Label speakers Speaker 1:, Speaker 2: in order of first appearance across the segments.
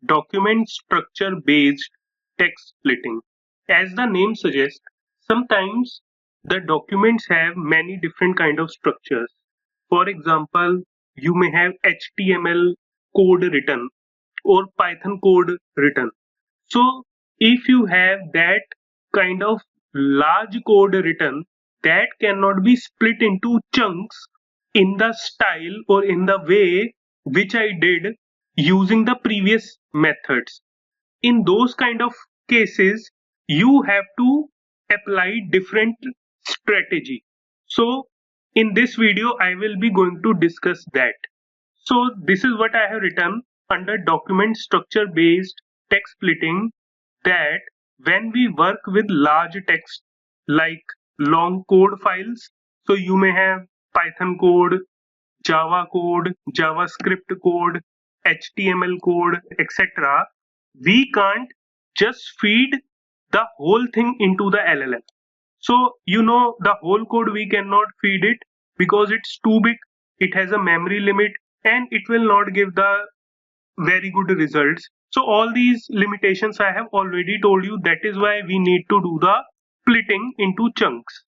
Speaker 1: document structure based text splitting. As the name suggests, sometimes the documents have many different kind of structures. For example, you may have HTML code written or Python code written. So if you have that kind of large code written, that cannot be split into chunks in the style or in the way which I did using the previous methods. In those kind of cases, you have to apply different strategy. So in this video, I will be going to discuss that. So this is what I have written under document structure based text splitting, that when we work with large text like long code files, so you may have Python code, Java code, JavaScript code, HTML code, etc. We can't just feed the whole thing into the LLM. So the whole code we cannot feed it because it's too big, it has a memory limit, and it will not give the very good results. So all these limitations I have already told you. That is why we need to do the splitting into chunks.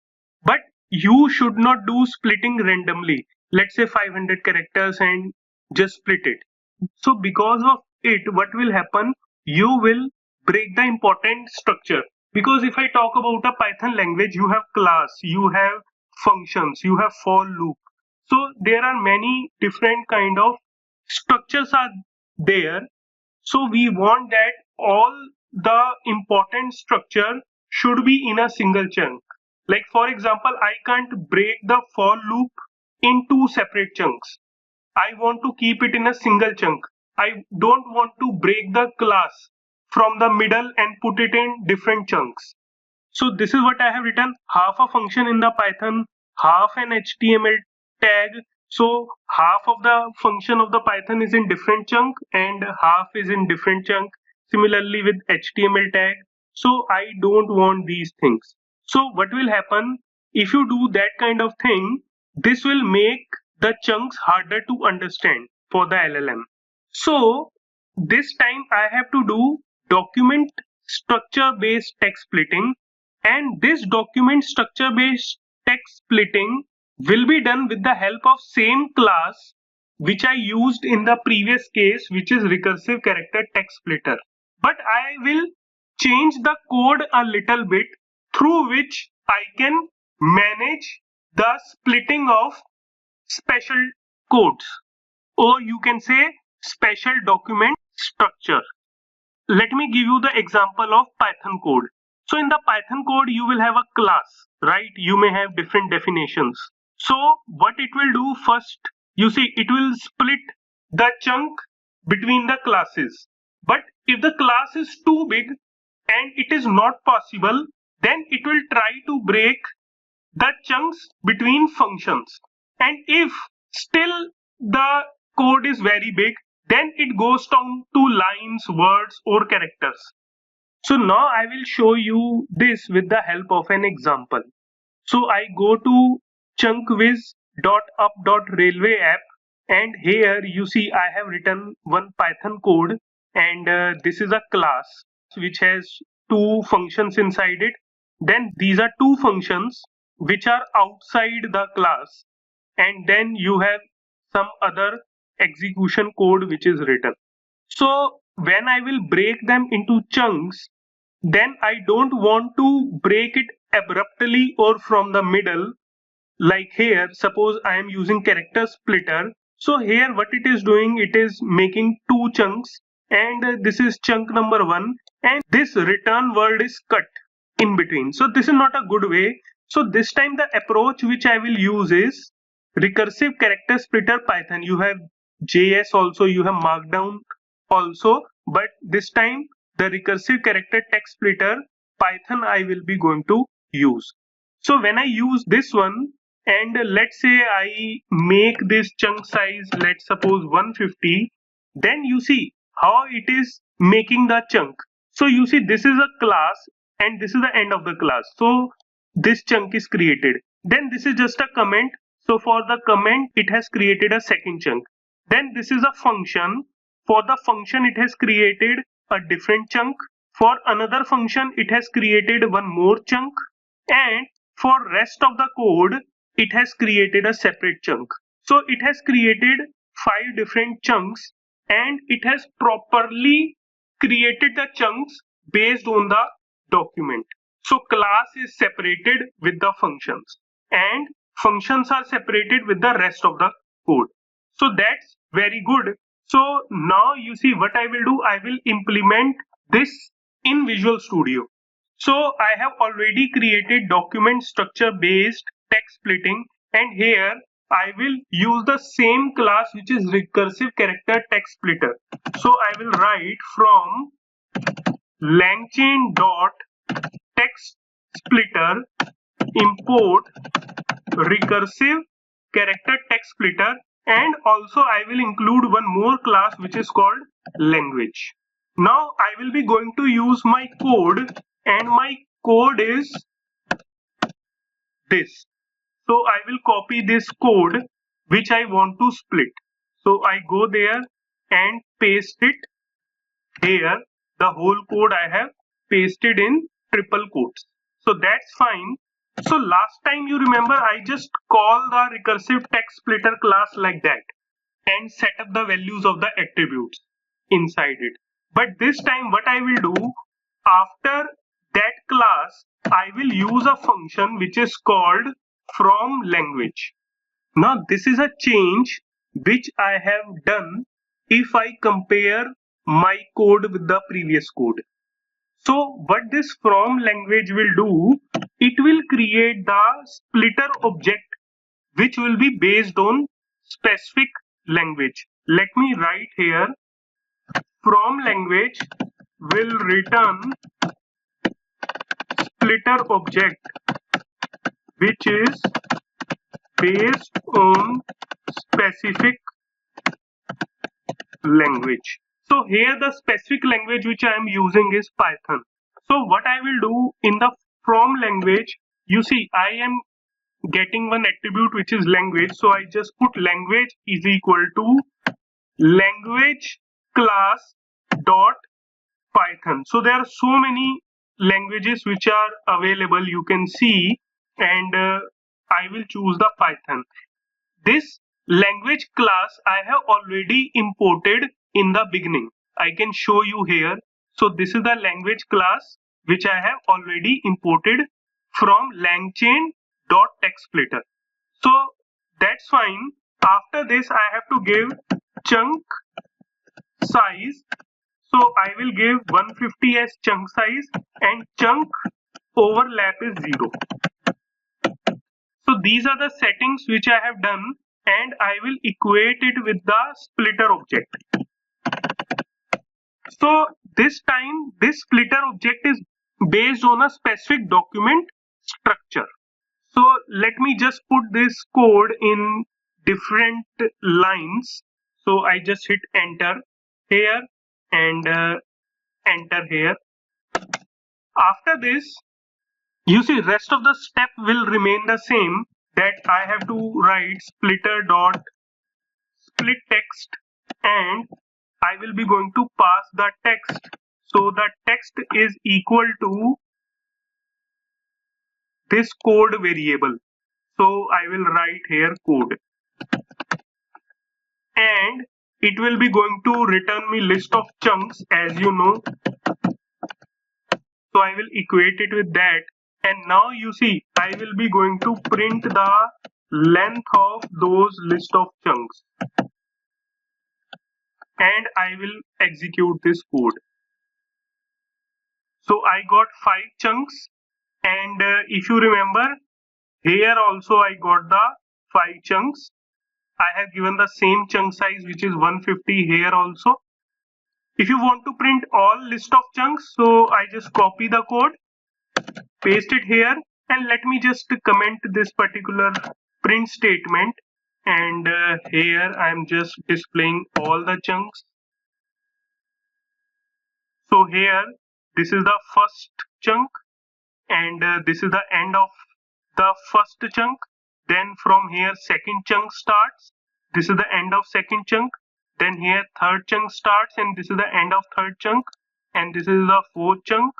Speaker 1: But you should not do splitting randomly. Let's say 500 characters and just split it. So because of it, what will happen? You will break the important structure. Because if I talk about a Python language, you have class, you have functions, you have for loop. So there are many different kind of structures are there. So we want that all the important structure should be in a single chunk. Like for example, I can't break the for loop in two separate chunks. I want to keep it in a single chunk. I don't want to break the class from the middle and put it in different chunks. So this is what I have written: half a function in the Python, half an HTML tag. So half of the function of the Python is in different chunk and half is in different chunk. Similarly with HTML tag. So I don't want these things. So what will happen if you do that kind of thing? This will make the chunks harder to understand for the LLM. So this time I have to do document structure based text splitting, and this document structure based text splitting will be done with the help of same class which I used in the previous case, which is recursive character text splitter. But I will change the code a little bit through which I can manage the splitting of special codes, or you can say special document structure. Let me give you the example of Python code. So in the Python code, you will have a class, right? You may have different definitions. So what it will do first, you see, it will split the chunk between the classes. But if the class is too big and it is not possible, then it will try to break the chunks between functions. And if still the code is very big, then it goes down to lines, words, or characters. So now I will show you this with the help of an example. So I go to chunkwiz.up.railway app, and here you see I have written one Python code, and this is a class which has two functions inside it. Then these are two functions which are outside the class, and then you have some other execution code which is written. So when I will break them into chunks, then I don't want to break it abruptly or from the middle. Like here, suppose I am using character splitter. So here what it is doing, it is making two chunks, and this is chunk number 1, and this return word is cut in between. So this is not a good way. So this time the approach which I will use is recursive character splitter Python. You have JS also, you have Markdown also, but this time the recursive character text splitter Python I will be going to use. So when I use this one, and let's say I make this chunk size, let's suppose 150, then you see how it is making the chunk. So you see this is a class and this is the end of the class. So this chunk is created. Then this is just a comment. So for the comment, it has created a second chunk. Then this is a function. For the function it has created a different chunk. For another function it has created one more chunk, and for rest of the code it has created a separate chunk. So it has created 5 different chunks, and it has properly created the chunks based on the document. So class is separated with the functions, and functions are separated with the rest of the code. So that's very good. So now you see what I will do. I will implement this in Visual Studio. So I have already created document structure based text splitting, and here I will use the same class which is recursive character text splitter. So I will write from LangChain dot text splitter import recursive character text splitter, and also I will include one more class which is called language. Now I will be going to use my code, and my code is this. So I will copy this code which I want to split. So I go there and paste it here. The whole code I have pasted in triple quotes. So that's fine. So last time you remember I just call the recursive text splitter class like that and set up the values of the attributes inside it. But this time what I will do, after that class I will use a function which is called from language. Now this is a change which I have done if I compare my code with the previous code. So what this from language will do, it will create the splitter object which will be based on specific language. Let me write here, from language will return splitter object which is based on specific language. So here the specific language which I am using is Python. So what I will do in the from language, you see I am getting one attribute which is language. So I just put language is equal to language class dot Python. So there are so many languages which are available, you can see, and I will choose the Python. This language class I have already imported in the beginning. I can show you here. So this is the language class which I have already imported from LangChain.TextSplitter. So that's fine. After this I have to give chunk size. So I will give 150 as chunk size, and chunk overlap is 0. So these are the settings which I have done, and I will equate it with the splitter object. So this time this splitter object is based on a specific document structure. So let me just put this code in different lines. So I just hit enter here and enter here. After this, you see rest of the step will remain the same, that I have to write splitter dot split text, and I will be going to pass the text. So the text is equal to this code variable. So I will write here code, and it will be going to return me list of chunks, as you know. So I will equate it with that, and now you see I will be going to print the length of those list of chunks, and I will execute this code. So I got 5 chunks, and if you remember, here also I got the 5 chunks. I have given the same chunk size which is 150 here also. If you want to print all list of chunks, so I just copy the code, paste it here, and let me just comment this particular print statement, and here I am just displaying all the chunks. So here this is the first chunk, and this is the end of the first chunk. Then from here second chunk starts. This is the end of second chunk. Then here third chunk starts and this is the end of third chunk, and this is the fourth chunk.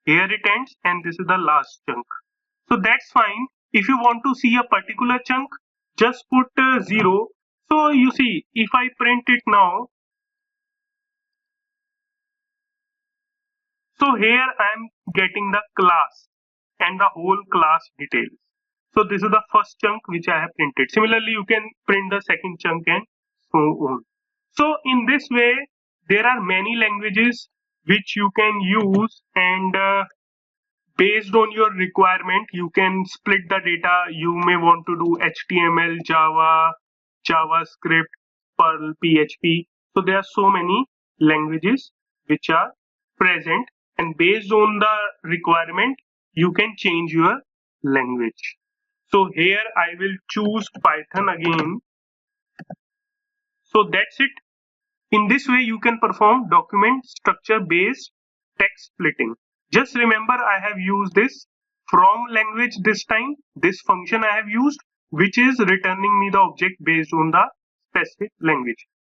Speaker 1: Here it ends and this is the last chunk. So that's fine. If you want to see a particular chunk, just put 0. So you see, if I print it now, so here I am getting the class and the whole class details. So this is the first chunk which I have printed. Similarly, you can print the second chunk and so on. So in this way, there are many languages which you can use, and based on your requirement, you can split the data. You may want to do HTML, Java, JavaScript, Perl, PHP. So there are so many languages which are present, and based on the requirement, you can change your language. So here I will choose Python again. So that's it. In this way, you can perform document structure based text splitting. Just remember, I have used this from language this time. This function I have used, which is returning me the object based on the specific language.